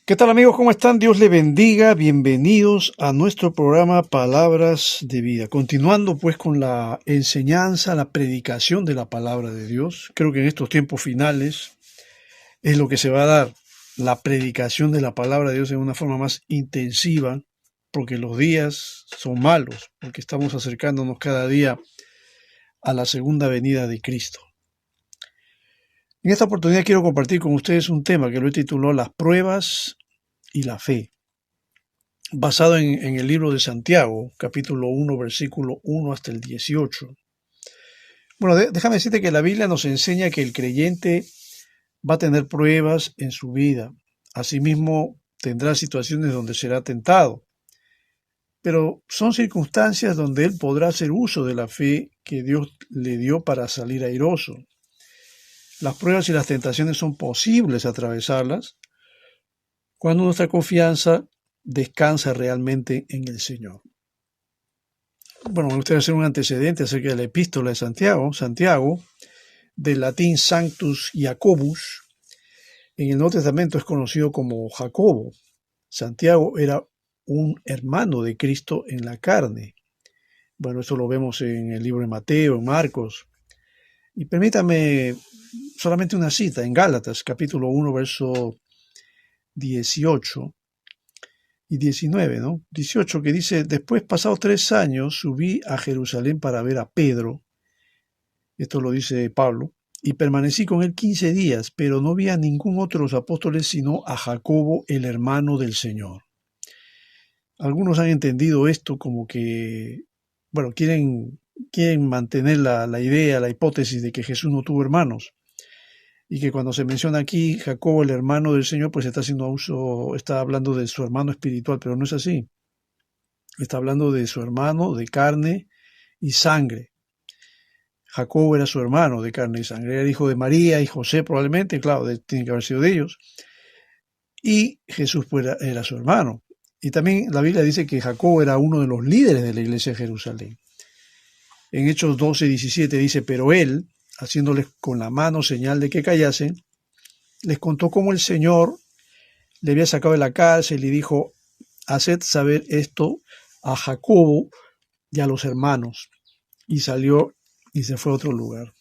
¿Qué tal amigos? ¿Cómo están? Dios les bendiga. Bienvenidos a nuestro programa Palabras de Vida. Continuando pues con la enseñanza, la predicación de la palabra de Dios. Creo que en estos tiempos finales es lo que se va a dar, la predicación de la palabra de Dios en una forma más intensiva, porque los días son malos, porque estamos acercándonos cada día a la segunda venida de Cristo. En esta oportunidad quiero compartir con ustedes un tema que lo he titulado Las pruebas y la fe, basado en el libro de Santiago, capítulo 1, versículo 1 hasta el 18. Bueno, déjame decirte que la Biblia nos enseña que el creyente va a tener pruebas en su vida. Asimismo, tendrá situaciones donde será tentado. Pero son circunstancias donde él podrá hacer uso de la fe que Dios le dio para salir airoso. Las pruebas y las tentaciones son posibles atravesarlas cuando nuestra confianza descansa realmente en el Señor. Bueno, me gustaría hacer un antecedente acerca de la epístola de Santiago. Santiago, del latín Sanctus Jacobus, en el Nuevo Testamento es conocido como Jacobo. Santiago era un hermano de Cristo en la carne. Bueno, esto lo vemos en el libro de Mateo, en Marcos. Y permítame solamente una cita en Gálatas, capítulo 1, verso 18 y 19, ¿no? 18, que dice: después, pasados 3 años, subí a Jerusalén para ver a Pedro. Esto lo dice Pablo. Y permanecí con él 15 días, pero no vi a ningún otro de los apóstoles sino a Jacobo, el hermano del Señor. Algunos han entendido esto como que, bueno, quieren mantener la idea, la hipótesis de que Jesús no tuvo hermanos. Y que cuando se menciona aquí Jacobo, el hermano del Señor, pues está hablando de su hermano espiritual, pero no es así. Está hablando de su hermano de carne y sangre. Jacobo era su hermano de carne y sangre, era hijo de María y José probablemente, claro, tiene que haber sido de ellos. Y Jesús pues, era su hermano. Y también la Biblia dice que Jacobo era uno de los líderes de la iglesia de Jerusalén. En Hechos 12:17 dice: pero él, haciéndoles con la mano señal de que callasen, les contó cómo el Señor le había sacado de la cárcel y dijo: haced saber esto a Jacobo y a los hermanos. Y salió y se fue a otro lugar.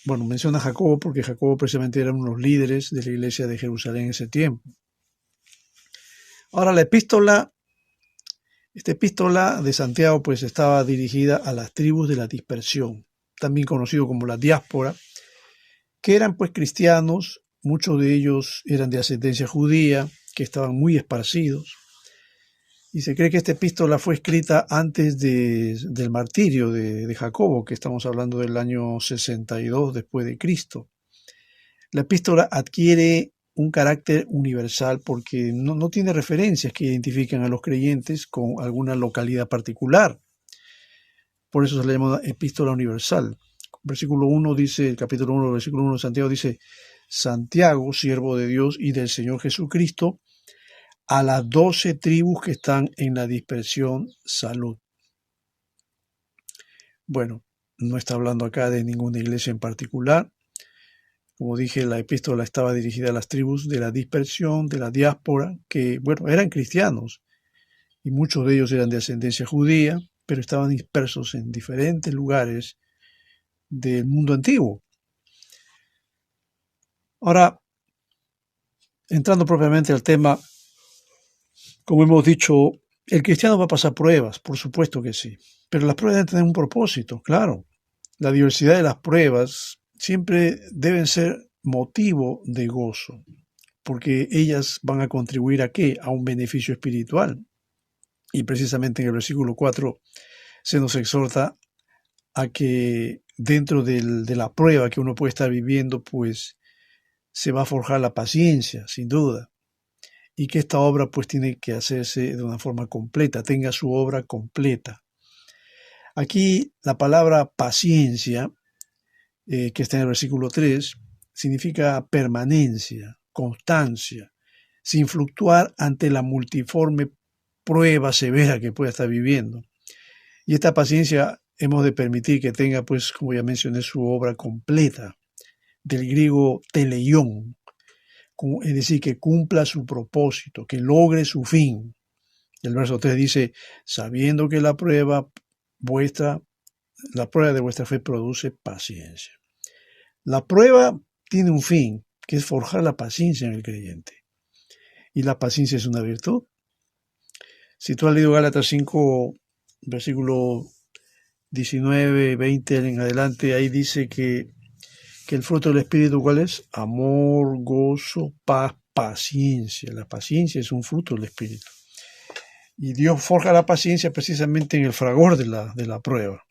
Bueno, menciona a Jacobo porque Jacobo precisamente era uno de los líderes de la iglesia de Jerusalén en ese tiempo. Ahora, esta epístola de Santiago pues estaba dirigida a las tribus de la dispersión, también conocido como la diáspora, que eran pues cristianos, muchos de ellos eran de ascendencia judía, que estaban muy esparcidos. Y se cree que esta epístola fue escrita antes del martirio de Jacobo, que estamos hablando del año 62 después de Cristo. La epístola adquiere un carácter universal porque no tiene referencias que identifiquen a los creyentes con alguna localidad particular. Por eso se le llama epístola universal. Versículo 1 dice, el capítulo 1, versículo 1 de Santiago dice: Santiago, siervo de Dios y del Señor Jesucristo, a las 12 tribus que están en la dispersión, salud. Bueno, no está hablando acá de ninguna iglesia en particular. Como dije, la epístola estaba dirigida a las tribus de la dispersión, de la diáspora, que, bueno, eran cristianos y muchos de ellos eran de ascendencia judía, pero estaban dispersos en diferentes lugares del mundo antiguo. Ahora, entrando propiamente al tema, como hemos dicho, el cristiano va a pasar pruebas, por supuesto que sí, pero las pruebas deben tener un propósito, claro. La diversidad de las pruebas siempre deben ser motivo de gozo, porque ellas van a contribuir ¿a qué? A un beneficio espiritual. Y precisamente en el versículo 4 se nos exhorta a que dentro de la prueba que uno puede estar viviendo, pues se va a forjar la paciencia, sin duda. Y que esta obra pues tiene que hacerse de una forma completa, tenga su obra completa. Aquí la palabra paciencia, que está en el versículo 3, significa permanencia, constancia, sin fluctuar ante la multiforme prueba severa que pueda estar viviendo. Y esta paciencia hemos de permitir que tenga, pues, como ya mencioné, su obra completa, del griego teleión, es decir, que cumpla su propósito, que logre su fin. El verso 3 dice, sabiendo que la prueba de vuestra fe produce paciencia. La prueba tiene un fin, que es forjar la paciencia en el creyente. Y la paciencia es una virtud. Si tú has leído Gálatas 5, versículo 19, 20 en adelante, ahí dice que el fruto del Espíritu, ¿cuál es? Amor, gozo, paz, paciencia. La paciencia es un fruto del Espíritu. Y Dios forja la paciencia precisamente en el fragor de la prueba.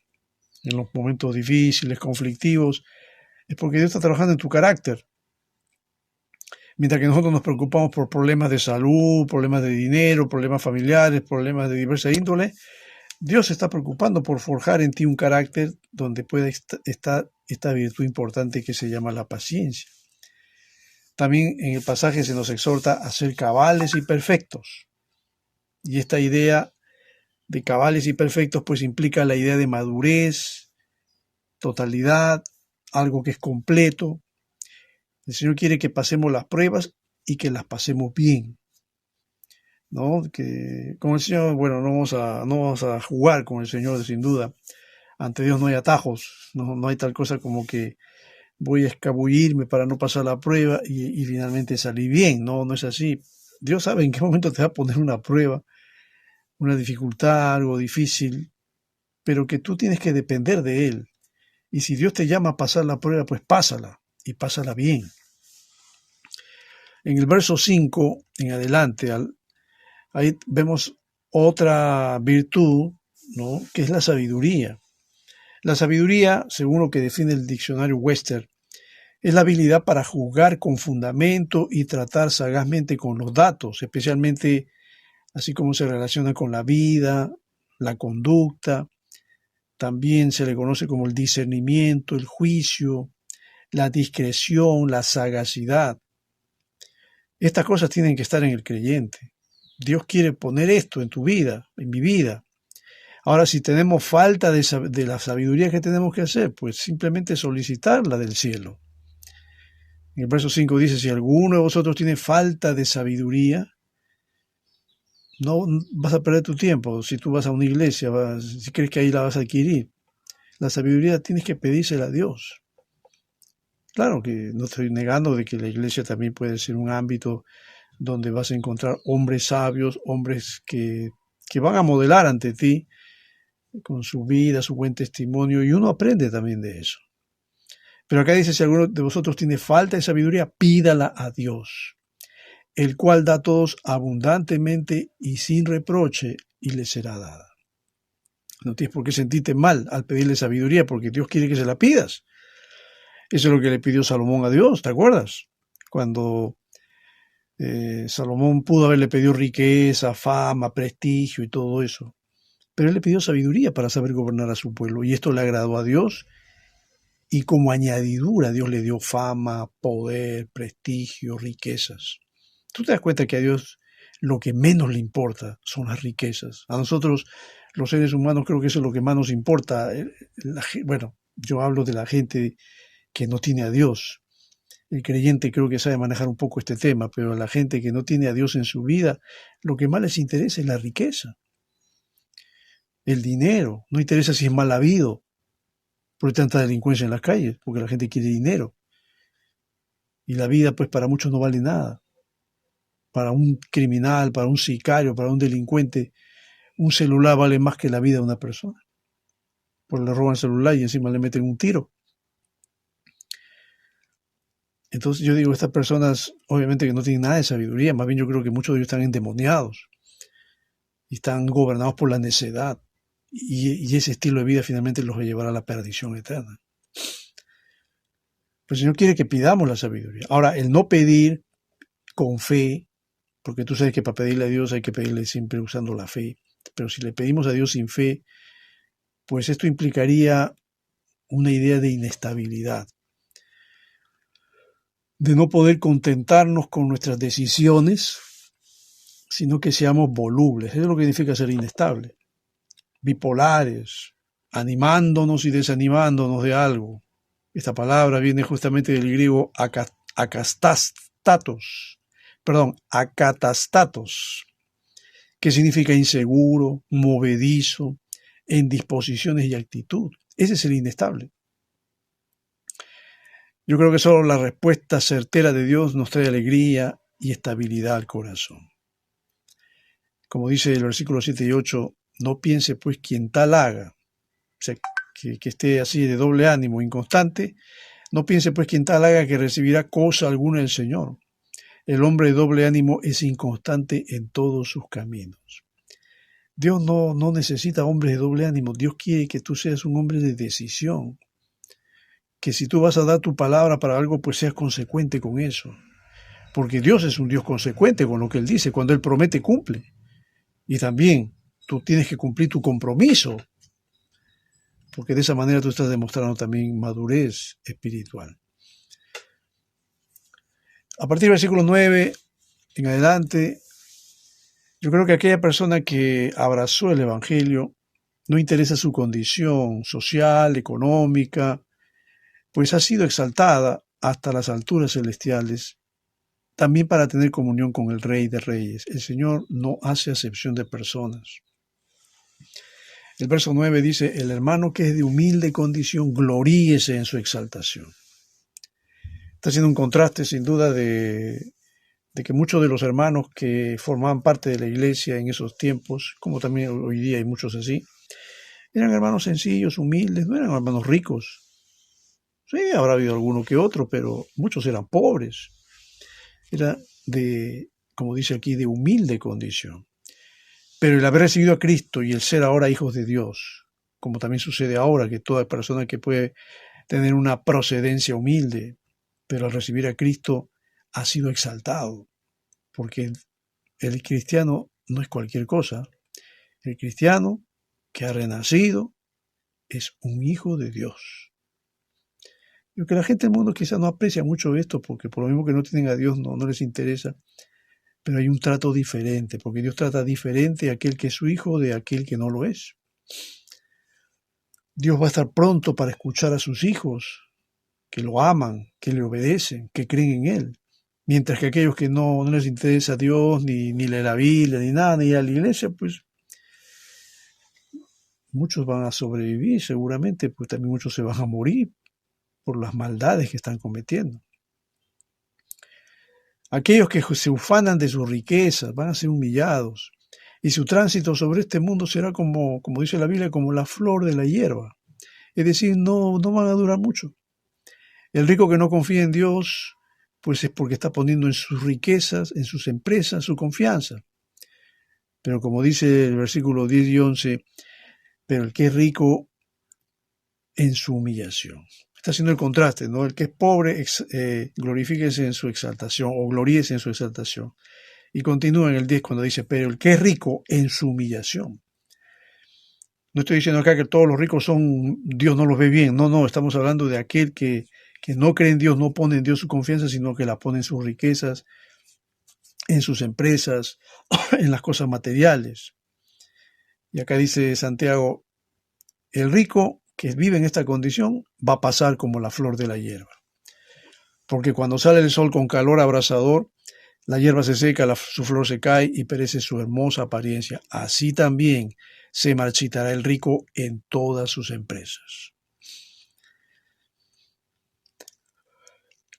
En los momentos difíciles, conflictivos, es porque Dios está trabajando en tu carácter. Mientras que nosotros nos preocupamos por problemas de salud, problemas de dinero, problemas familiares, problemas de diversa índole, Dios se está preocupando por forjar en ti un carácter donde pueda estar esta virtud importante que se llama la paciencia. También en el pasaje se nos exhorta a ser cabales y perfectos. Y esta idea de cabales y perfectos pues implica la idea de madurez, totalidad, algo que es completo. El Señor quiere que pasemos las pruebas y que las pasemos bien, ¿no? Que con el Señor, bueno, no vamos a jugar con el Señor sin duda. Ante Dios no hay atajos, no hay tal cosa como que voy a escabullirme para no pasar la prueba y finalmente salir bien. No es así. Dios sabe en qué momento te va a poner una prueba, una dificultad, algo difícil, pero que tú tienes que depender de Él. Y si Dios te llama a pasar la prueba, pues pásala y pásala bien. En el verso 5 en adelante, ahí vemos otra virtud, ¿no? Que es la sabiduría. La sabiduría, según lo que define el diccionario Webster, es la habilidad para juzgar con fundamento y tratar sagazmente con los datos, especialmente así como se relaciona con la vida, la conducta. También se le conoce como el discernimiento, el juicio, la discreción, la sagacidad. Estas cosas tienen que estar en el creyente. Dios quiere poner esto en tu vida, en mi vida. Ahora, si tenemos falta de la sabiduría, ¿qué tenemos que hacer? Pues simplemente solicitarla del cielo. En el verso 5 dice, si alguno de vosotros tiene falta de sabiduría, no vas a perder tu tiempo. Si tú vas a una iglesia, si crees que ahí la vas a adquirir, la sabiduría tienes que pedírsela a Dios. Claro que no estoy negando de que la iglesia también puede ser un ámbito donde vas a encontrar hombres sabios, hombres que van a modelar ante ti con su vida, su buen testimonio, y uno aprende también de eso. Pero acá dice, si alguno de vosotros tiene falta de sabiduría, pídala a Dios, el cual da a todos abundantemente y sin reproche, y le será dada. No tienes por qué sentirte mal al pedirle sabiduría, porque Dios quiere que se la pidas. Eso es lo que le pidió Salomón a Dios, ¿te acuerdas? Cuando Salomón pudo haberle pedido riqueza, fama, prestigio y todo eso. Pero él le pidió sabiduría para saber gobernar a su pueblo. Y esto le agradó a Dios. Y como añadidura, Dios le dio fama, poder, prestigio, riquezas. Tú te das cuenta que a Dios lo que menos le importa son las riquezas. A nosotros, los seres humanos, creo que eso es lo que más nos importa. Bueno, yo hablo de la gente que no tiene a Dios. El creyente creo que sabe manejar un poco este tema, pero a la gente que no tiene a Dios en su vida, lo que más les interesa es la riqueza. El dinero, no interesa si es mal habido, porque hay tanta delincuencia en las calles, porque la gente quiere dinero. Y la vida, pues para muchos no vale nada. Para un criminal, para un sicario, para un delincuente, un celular vale más que la vida de una persona. Porque le roban el celular y encima le meten un tiro. Entonces yo digo, estas personas obviamente que no tienen nada de sabiduría, más bien yo creo que muchos de ellos están endemoniados y están gobernados por la necedad. Y ese estilo de vida finalmente los va a llevar a la perdición eterna. Pues el Señor quiere que pidamos la sabiduría. Ahora, el no pedir con fe, porque tú sabes que para pedirle a Dios hay que pedirle siempre usando la fe, pero si le pedimos a Dios sin fe, pues esto implicaría una idea de inestabilidad, de no poder contentarnos con nuestras decisiones, sino que seamos volubles. Eso es lo que significa ser inestable. Bipolares, animándonos y desanimándonos de algo. Esta palabra viene justamente del griego akastas, acatastatos, que significa inseguro, movedizo, en disposiciones y actitud. Ese es el inestable. Yo creo que solo la respuesta certera de Dios nos trae alegría y estabilidad al corazón. Como dice el versículo 7 y 8, no piense pues quien tal haga, o sea, que esté así de doble ánimo, inconstante, no piense pues quien tal haga que recibirá cosa alguna del Señor. El hombre de doble ánimo es inconstante en todos sus caminos. Dios no necesita hombres de doble ánimo. Dios quiere que tú seas un hombre de decisión. Que si tú vas a dar tu palabra para algo, pues seas consecuente con eso. Porque Dios es un Dios consecuente con lo que Él dice. Cuando Él promete, cumple. Y también tú tienes que cumplir tu compromiso. Porque de esa manera tú estás demostrando también madurez espiritual. A partir del versículo 9 en adelante, yo creo que aquella persona que abrazó el Evangelio, no interesa su condición social, económica, pues ha sido exaltada hasta las alturas celestiales, también para tener comunión con el Rey de Reyes. El Señor no hace acepción de personas. El verso 9 dice, el hermano que es de humilde condición, gloríese en su exaltación. Está haciendo un contraste sin duda de que muchos de los hermanos que formaban parte de la iglesia en esos tiempos, como también hoy día hay muchos así, eran hermanos sencillos, humildes, no eran hermanos ricos. Sí, habrá habido alguno que otro, pero muchos eran pobres. Era de, como dice aquí, de humilde condición. Pero el haber recibido a Cristo y el ser ahora hijos de Dios, como también sucede ahora, que toda persona que puede tener una procedencia humilde, pero al recibir a Cristo ha sido exaltado, porque el cristiano no es cualquier cosa. El cristiano que ha renacido es un hijo de Dios. Lo que la gente del mundo quizás no aprecia mucho esto, porque por lo mismo que no tienen a Dios no les interesa, pero hay un trato diferente, porque Dios trata diferente a aquel que es su hijo de aquel que no lo es. Dios va a estar pronto para escuchar a sus hijos, que lo aman, que le obedecen, que creen en Él. Mientras que aquellos que no les interesa a Dios, ni la Biblia, ni nada, ni a la iglesia, pues muchos van a sobrevivir seguramente, pues también muchos se van a morir por las maldades que están cometiendo. Aquellos que se ufanan de sus riquezas van a ser humillados, y su tránsito sobre este mundo será como dice la Biblia, como la flor de la hierba. Es decir, no van a durar mucho. El rico que no confía en Dios, pues es porque está poniendo en sus riquezas, en sus empresas, su confianza. Pero como dice el versículo 10 y 11, pero el que es rico en su humillación. Está haciendo el contraste, ¿no? El que es pobre, glorifíquese en su exaltación o gloríese en su exaltación. Y continúa en el 10 cuando dice, pero el que es rico en su humillación. No estoy diciendo acá que todos los ricos Dios no los ve bien. No, estamos hablando de aquel que no cree en Dios, no pone en Dios su confianza, sino que la pone en sus riquezas, en sus empresas, en las cosas materiales. Y acá dice Santiago, el rico que vive en esta condición va a pasar como la flor de la hierba. Porque cuando sale el sol con calor abrasador, la hierba se seca, su flor se cae y perece su hermosa apariencia. Así también se marchitará el rico en todas sus empresas.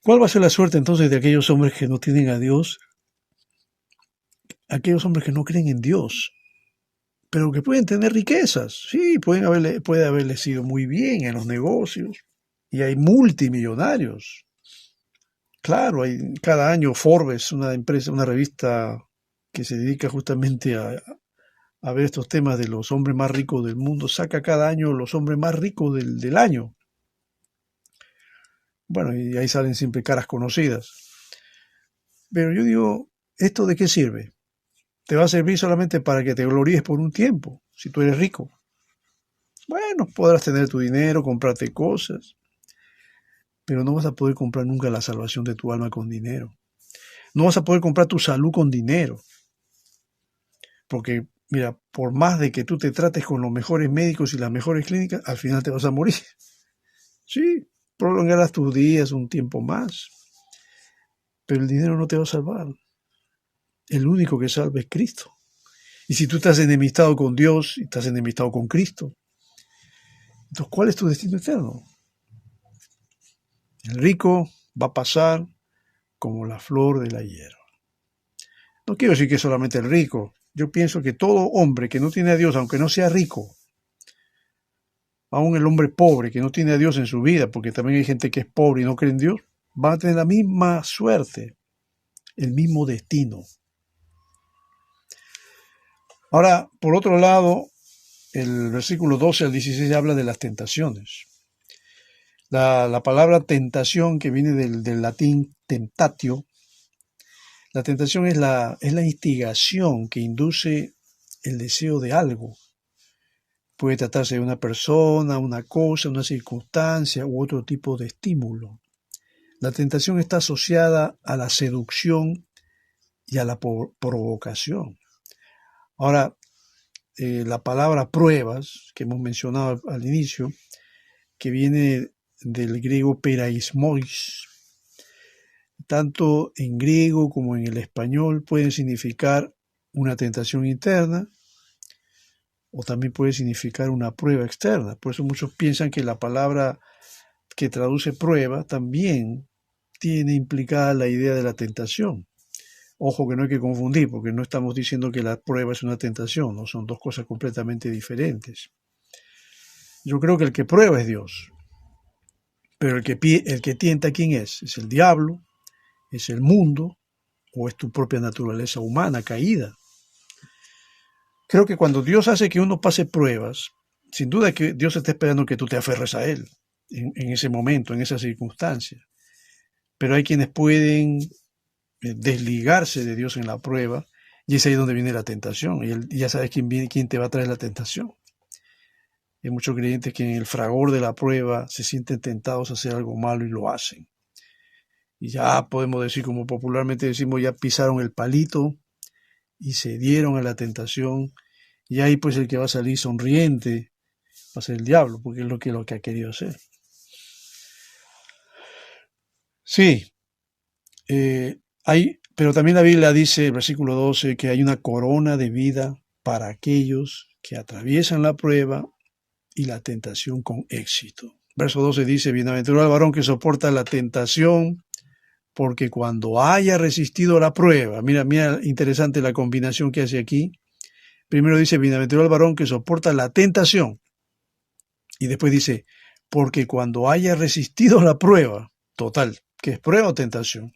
¿Cuál va a ser la suerte entonces de aquellos hombres que no tienen a Dios? Aquellos hombres que no creen en Dios, pero que pueden tener riquezas. Sí, puede haberles ido muy bien en los negocios y hay multimillonarios. Claro, hay cada año Forbes, una empresa, una revista que se dedica justamente a ver estos temas de los hombres más ricos del mundo, saca cada año los hombres más ricos del año. Bueno, y ahí salen siempre caras conocidas. Pero yo digo, ¿esto de qué sirve? Te va a servir solamente para que te gloríes por un tiempo, si tú eres rico. Bueno, podrás tener tu dinero, comprarte cosas, pero no vas a poder comprar nunca la salvación de tu alma con dinero. No vas a poder comprar tu salud con dinero. Porque, mira, por más de que tú te trates con los mejores médicos y las mejores clínicas, al final te vas a morir. Sí, prolongarás tus días un tiempo más, pero el dinero no te va a salvar. El único que salva es Cristo. Y si tú estás enemistado con Dios y estás enemistado con Cristo, entonces ¿cuál es tu destino eterno? El rico va a pasar como la flor de la hierba. No quiero decir que solamente el rico. Yo pienso que todo hombre que no tiene a Dios, aunque no sea rico, aún el hombre pobre que no tiene a Dios en su vida, porque también hay gente que es pobre y no cree en Dios, va a tener la misma suerte, el mismo destino. Ahora, por otro lado, el versículo 12 al 16 habla de las tentaciones. La palabra tentación, que viene del latín tentatio, la tentación es la instigación que induce el deseo de algo. Puede tratarse de una persona, una cosa, una circunstancia u otro tipo de estímulo. La tentación está asociada a la seducción y a la provocación. Ahora, la palabra pruebas, que hemos mencionado al inicio, que viene del griego peiraismois, tanto en griego como en el español pueden significar una tentación interna o también puede significar una prueba externa. Por eso muchos piensan que la palabra que traduce prueba también tiene implicada la idea de la tentación. Ojo que no hay que confundir, porque no estamos diciendo que la prueba es una tentación, no, son dos cosas completamente diferentes. Yo creo que el que prueba es Dios, pero el que tienta, ¿quién es? ¿Es el diablo? ¿Es el mundo? ¿O es tu propia naturaleza humana caída? Creo que cuando Dios hace que uno pase pruebas, sin duda que Dios está esperando que tú te aferres a Él en ese momento, en esa circunstancia. Pero hay quienes pueden desligarse de Dios en la prueba, y es ahí donde viene la tentación. Y ya sabes quién te va a traer la tentación. Hay muchos creyentes que en el fragor de la prueba se sienten tentados a hacer algo malo y lo hacen. Y ya podemos decir, como popularmente decimos, ya pisaron el palito y se dieron a la tentación. Y ahí pues el que va a salir sonriente va a ser el diablo, porque es lo que ha querido hacer. Sí, pero también la Biblia dice, el versículo 12, que hay una corona de vida para aquellos que atraviesan la prueba y la tentación con éxito. Verso 12 dice, bienaventurado el varón que soporta la tentación, porque cuando haya resistido la prueba, mira, interesante la combinación que hace aquí. Primero dice, bienaventurado el varón que soporta la tentación. Y después dice, porque cuando haya resistido la prueba, total, ¿qué es prueba o tentación?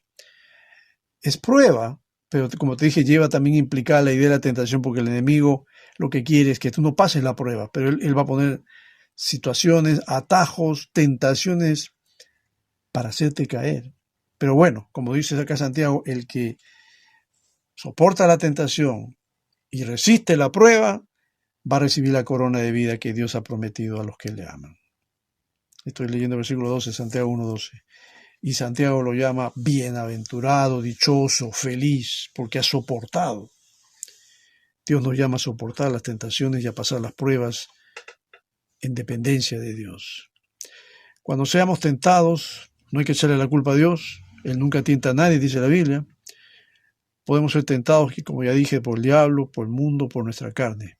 Es prueba, pero como te dije, lleva también implicada la idea de la tentación, porque el enemigo lo que quiere es que tú no pases la prueba, pero él va a poner situaciones, atajos, tentaciones para hacerte caer. Pero bueno, como dice acá Santiago, el que soporta la tentación y resiste la prueba, va a recibir la corona de vida que Dios ha prometido a los que le aman. Estoy leyendo el versículo 12, Santiago 1:12. Y Santiago lo llama bienaventurado, dichoso, feliz, porque ha soportado. Dios nos llama a soportar las tentaciones y a pasar las pruebas en dependencia de Dios. Cuando seamos tentados, no hay que echarle la culpa a Dios. Él nunca tienta a nadie, dice la Biblia. Podemos ser tentados, como ya dije, por el diablo, por el mundo, por nuestra carne.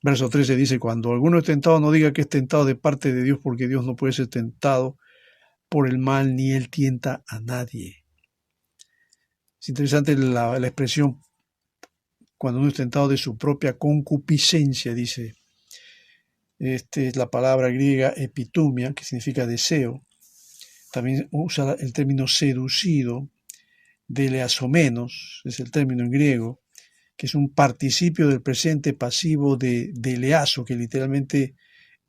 Verso 13 dice, cuando alguno es tentado, no diga que es tentado de parte de Dios, porque Dios no puede ser tentado por el mal, ni él tienta a nadie. Es interesante la expresión cuando uno es tentado de su propia concupiscencia, dice. Esta es la palabra griega epitumia, que significa deseo. También usa el término seducido, deleasomenos, es el término en griego, que es un participio del presente pasivo de deleaso, que literalmente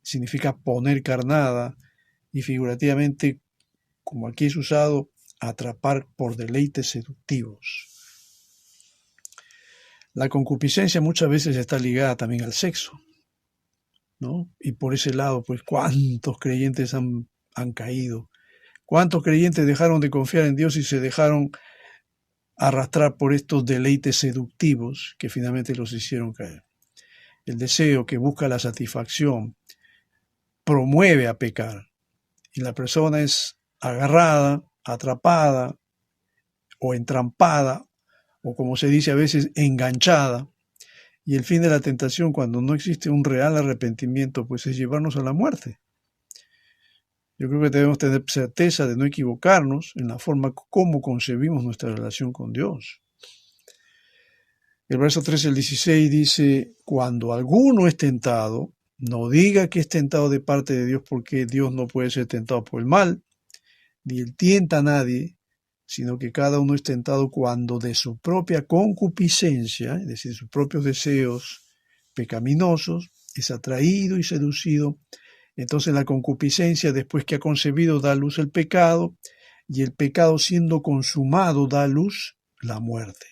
significa poner carnada, y figurativamente, como aquí es usado, atrapar por deleites seductivos. La concupiscencia muchas veces está ligada también al sexo, ¿no? Y por ese lado, pues, ¿cuántos creyentes han caído? ¿Cuántos creyentes dejaron de confiar en Dios y se dejaron arrastrar por estos deleites seductivos que finalmente los hicieron caer? El deseo que busca la satisfacción promueve a pecar y la persona es agarrada, atrapada, o entrampada, o como se dice a veces, enganchada. Y el fin de la tentación, cuando no existe un real arrepentimiento, pues es llevarnos a la muerte. Yo creo que debemos tener certeza de no equivocarnos en la forma como concebimos nuestra relación con Dios. El verso 13 al 16 dice, cuando alguno es tentado, no diga que es tentado de parte de Dios, porque Dios no puede ser tentado por el mal, ni él tienta a nadie, sino que cada uno es tentado cuando de su propia concupiscencia, es decir, sus propios deseos pecaminosos, es atraído y seducido. Entonces la concupiscencia, después que ha concebido, da a luz el pecado, y el pecado siendo consumado da a luz la muerte.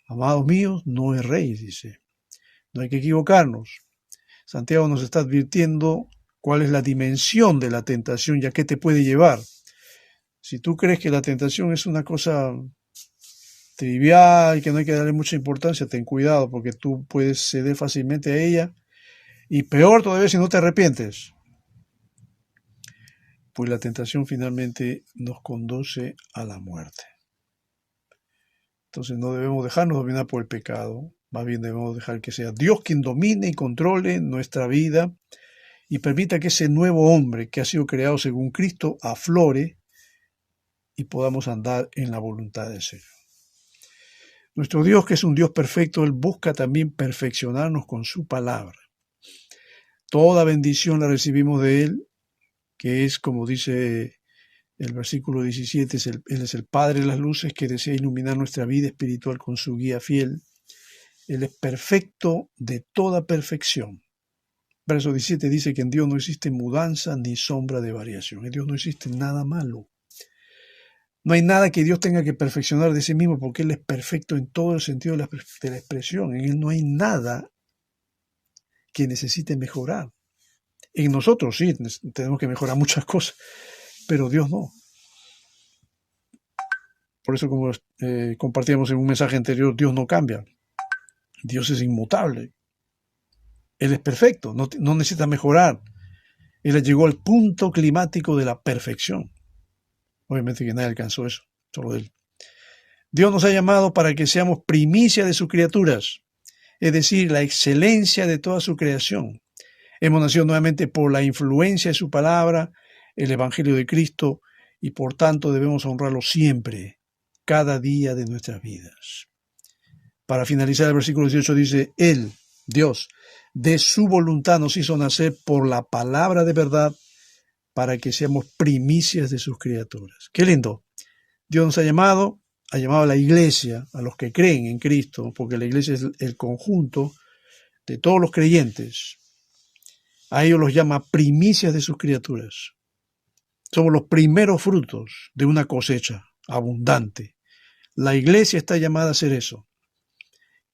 Amados míos, no erréis, dice. No hay que equivocarnos. Santiago nos está advirtiendo cuál es la dimensión de la tentación y a qué te puede llevar. Si tú crees que la tentación es una cosa trivial y que no hay que darle mucha importancia, ten cuidado porque tú puedes ceder fácilmente a ella. Y peor todavía si no te arrepientes. Pues la tentación finalmente nos conduce a la muerte. Entonces no debemos dejarnos dominar por el pecado, más bien debemos dejar que sea Dios quien domine y controle nuestra vida y permita que ese nuevo hombre que ha sido creado según Cristo aflore y podamos andar en la voluntad del Señor. Nuestro Dios, que es un Dios perfecto, Él busca también perfeccionarnos con su palabra. Toda bendición la recibimos de Él, que es, como dice el versículo 17, Él es el Padre de las luces que desea iluminar nuestra vida espiritual con su guía fiel. Él es perfecto de toda perfección. Verso 17 dice que en Dios no existe mudanza ni sombra de variación. En Dios no existe nada malo. No hay nada que Dios tenga que perfeccionar de sí mismo porque Él es perfecto en todo el sentido de la expresión. En Él no hay nada que necesite mejorar. En nosotros sí, tenemos que mejorar muchas cosas, pero Dios no. Por eso, como compartíamos en un mensaje anterior, Dios no cambia. Dios es inmutable. Él es perfecto, no necesita mejorar. Él llegó al punto climático de la perfección. Obviamente que nadie alcanzó eso, solo Él. Dios nos ha llamado para que seamos primicia de sus criaturas, es decir, la excelencia de toda su creación. Hemos nacido nuevamente por la influencia de su palabra, el Evangelio de Cristo, y por tanto debemos honrarlo siempre, cada día de nuestras vidas. Para finalizar, el versículo 18 dice, Él, Dios, de su voluntad nos hizo nacer por la palabra de verdad, para que seamos primicias de sus criaturas. Qué lindo. Dios nos ha llamado a la iglesia, a los que creen en Cristo, porque la iglesia es el conjunto de todos los creyentes. A ellos los llama primicias de sus criaturas. Somos los primeros frutos de una cosecha abundante. La iglesia está llamada a hacer eso.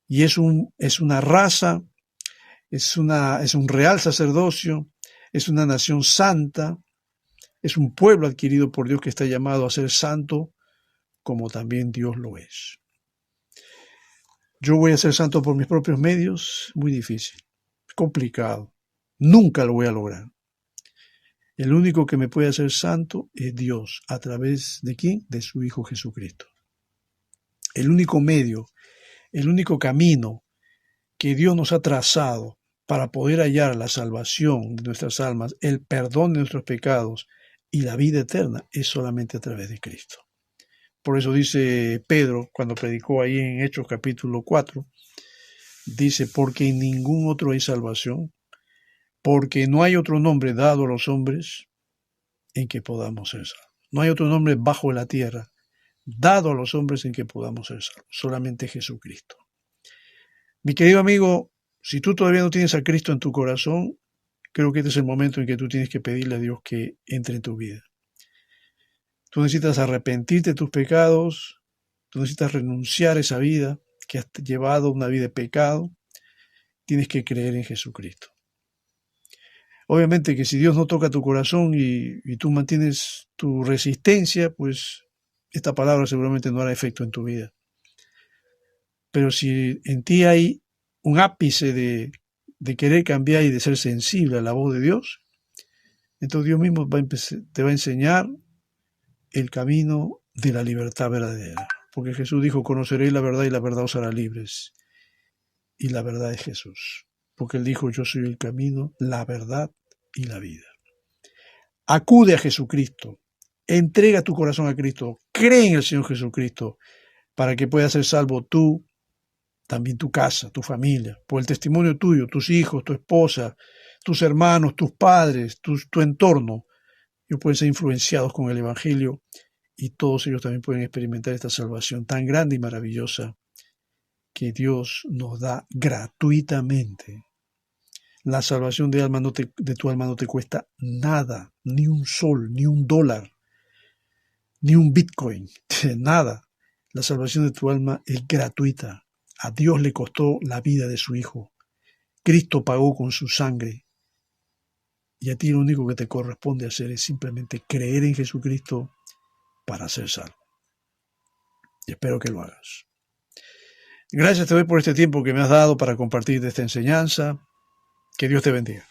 Y es una raza, es un real sacerdocio, es una nación santa, es un pueblo adquirido por Dios que está llamado a ser santo, como también Dios lo es. Yo voy a ser santo por mis propios medios, muy difícil, complicado, nunca lo voy a lograr. El único que me puede hacer santo es Dios, ¿a través de quién? De su Hijo Jesucristo. El único medio, el único camino que Dios nos ha trazado para poder hallar la salvación de nuestras almas, el perdón de nuestros pecados y la vida eterna es solamente a través de Cristo. Por eso dice Pedro, cuando predicó ahí en Hechos capítulo 4, dice, porque en ningún otro hay salvación, porque no hay otro nombre dado a los hombres en que podamos ser salvos. No hay otro nombre bajo la tierra dado a los hombres en que podamos ser salvos, solamente Jesucristo. Mi querido amigo, si tú todavía no tienes a Cristo en tu corazón, creo que este es el momento en que tú tienes que pedirle a Dios que entre en tu vida. Tú necesitas arrepentirte de tus pecados, tú necesitas renunciar a esa vida que has llevado, una vida de pecado. Tienes que creer en Jesucristo. Obviamente que si Dios no toca tu corazón y tú mantienes tu resistencia, pues esta palabra seguramente no hará efecto en tu vida. Pero si en ti hay un ápice de querer cambiar y de ser sensible a la voz de Dios, entonces Dios mismo te va a enseñar el camino de la libertad verdadera. Porque Jesús dijo, conoceréis la verdad y la verdad os hará libres. Y la verdad es Jesús. Porque Él dijo, yo soy el camino, la verdad y la vida. Acude a Jesucristo. Entrega tu corazón a Cristo. Cree en el Señor Jesucristo para que puedas ser salvo tú, también tu casa, tu familia, por el testimonio tuyo, tus hijos, tu esposa, tus hermanos, tus padres, tu entorno. Ellos pueden ser influenciados con el Evangelio y todos ellos también pueden experimentar esta salvación tan grande y maravillosa que Dios nos da gratuitamente. La salvación de tu alma no te cuesta nada, ni un sol, ni un dólar, ni un bitcoin, nada. La salvación de tu alma es gratuita. A Dios le costó la vida de su Hijo. Cristo pagó con su sangre. Y a ti lo único que te corresponde hacer es simplemente creer en Jesucristo para ser salvo. Y espero que lo hagas. Gracias te doy por este tiempo que me has dado para compartir esta enseñanza. Que Dios te bendiga.